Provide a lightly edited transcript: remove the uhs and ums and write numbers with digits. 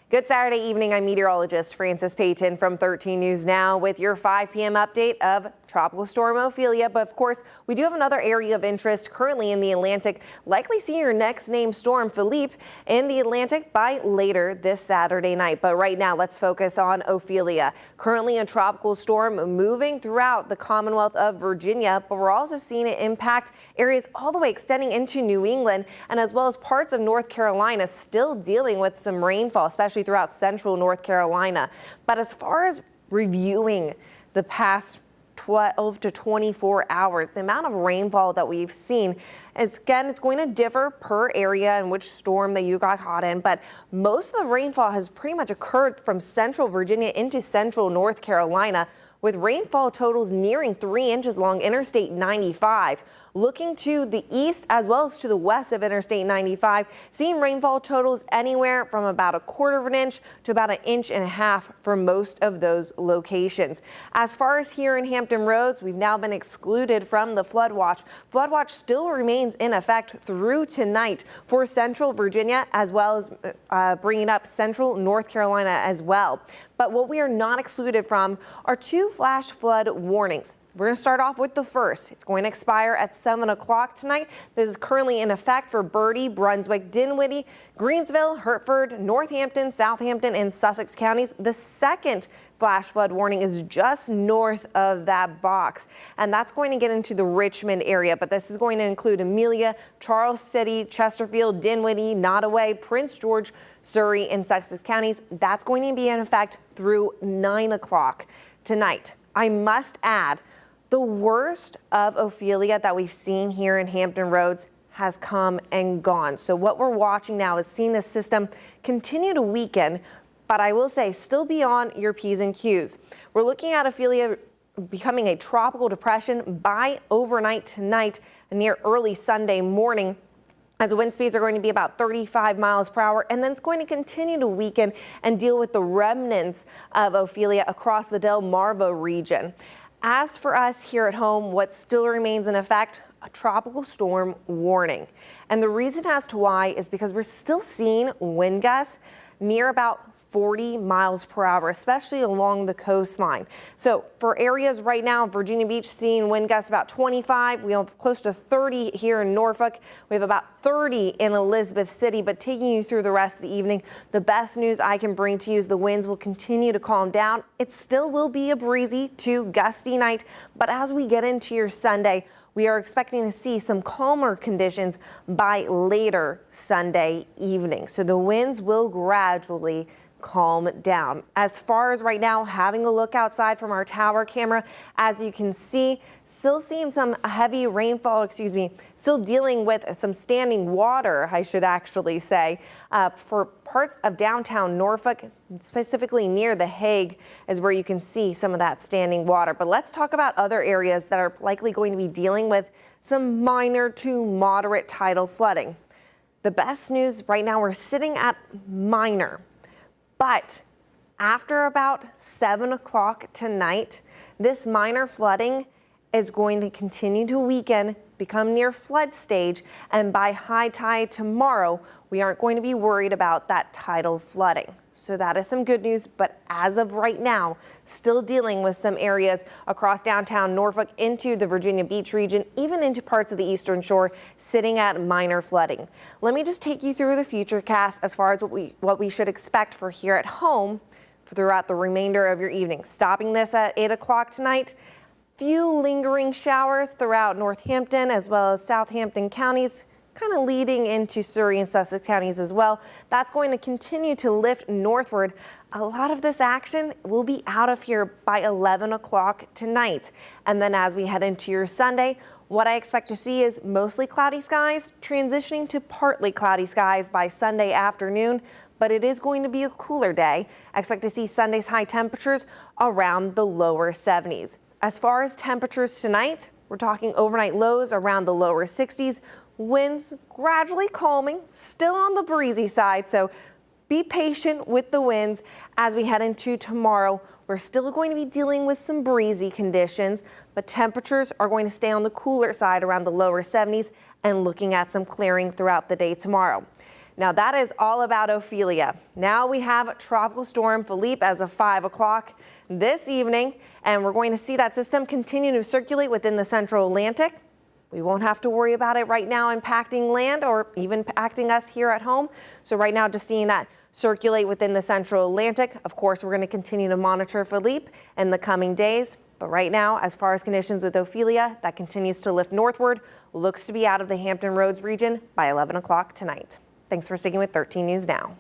Good Saturday evening. I'm meteorologist Frances Payton from 13 News Now with your 5 p.m. update of Tropical Storm Ophelia. But of course, we do have another area of interest currently in the Atlantic. Likely see your next named storm, Philippe, in the Atlantic by later this Saturday night. But right now, let's focus on Ophelia. Currently a tropical storm moving throughout the Commonwealth of Virginia, but we're also seeing it impact areas all the way extending into New England and as well as parts of North Carolina, still dealing with some rainfall, especially throughout central North Carolina. But as far as reviewing the past 12 to 24 hours, the amount of rainfall that we've seen is, again, it's going to differ per area and which storm that you got caught in, but most of the rainfall has pretty much occurred from central Virginia into central North Carolina, with rainfall totals nearing 3 inches along Interstate 95. Looking to the east as well as to the west of Interstate 95, seeing rainfall totals anywhere from about 1/4 of an inch to about 1.5 inches for most of those locations. As far as here in Hampton Roads, we've now been excluded from the flood watch. Flood watch still remains in effect through tonight for central Virginia, as well as bringing up central North Carolina as well. But what we are not excluded from are 2 flash flood warnings. We're going to start off with the first. It's going to expire at 7 o'clock tonight. This is currently in effect for Bertie, Brunswick, Dinwiddie, Greensville, Hertford, Northampton, Southampton, and Sussex counties. The second flash flood warning is just north of that box, and that's going to get into the Richmond area, but this is going to include Amelia, Charles City, Chesterfield, Dinwiddie, Nottoway, Prince George, Surrey, and Sussex counties. That's going to be in effect through 9 o'clock tonight. I must add, the worst of Ophelia that we've seen here in Hampton Roads has come and gone. So what we're watching now is seeing the system continue to weaken, but I will say still be on your P's and Q's. We're looking at Ophelia becoming a tropical depression by overnight tonight near early Sunday morning, as the wind speeds are going to be about 35 miles per hour, and then it's going to continue to weaken and deal with the remnants of Ophelia across the Delmarva region. As for us here at home, what still remains in effect, a tropical storm warning. And the reason as to why is because we're still seeing wind gusts near about 40 miles per hour, especially along the coastline. So for areas right now, Virginia Beach seeing wind gusts about 25. We have close to 30 here in Norfolk. We have about 30 in Elizabeth City, but taking you through the rest of the evening, the best news I can bring to you is the winds will continue to calm down. It still will be a breezy to gusty night, but as we get into your Sunday, we are expecting to see some calmer conditions by later Sunday evening. So the winds will gradually calm down. As far as right now, having a look outside from our tower camera, as you can see, still seeing some heavy rainfall, still dealing with some standing water, I should actually say, for parts of downtown Norfolk, specifically near the Hague, is where you can see some of that standing water. But let's talk about other areas that are likely going to be dealing with some minor to moderate tidal flooding. The best news right now, we're sitting at minor. But after about 7 o'clock tonight, this minor flooding is going to continue to weaken, become near flood stage, and by high tide tomorrow, we aren't going to be worried about that tidal flooding. So that is some good news, but as of right now, still dealing with some areas across downtown Norfolk into the Virginia Beach region, even into parts of the Eastern Shore, sitting at minor flooding. Let me just take you through the future cast as far as what we should expect for here at home throughout the remainder of your evening. Stopping this at 8 o'clock tonight, few lingering showers throughout Northampton as well as Southampton counties, kind of leading into Surrey and Sussex counties as well. That's going to continue to lift northward. A lot of this action will be out of here by 11 o'clock tonight. And then as we head into your Sunday, what I expect to see is mostly cloudy skies, transitioning to partly cloudy skies by Sunday afternoon, but it is going to be a cooler day. I expect to see Sunday's high temperatures around the lower 70s. As far as temperatures tonight, we're talking overnight lows around the lower 60s. Winds gradually calming, still on the breezy side, so be patient with the winds as we head into tomorrow. We're still going to be dealing with some breezy conditions, but temperatures are going to stay on the cooler side around the lower 70s and looking at some clearing throughout the day tomorrow. Now that is all about Ophelia. Now we have Tropical Storm Philippe as of 5 o'clock this evening, and we're going to see that system continue to circulate within the central Atlantic. We won't have to worry about it right now impacting land or even impacting us here at home. So right now, just seeing that circulate within the central Atlantic. Of course, we're going to continue to monitor Philippe in the coming days. But right now, as far as conditions with Ophelia, that continues to lift northward, looks to be out of the Hampton Roads region by 11 o'clock tonight. Thanks for sticking with 13 News Now.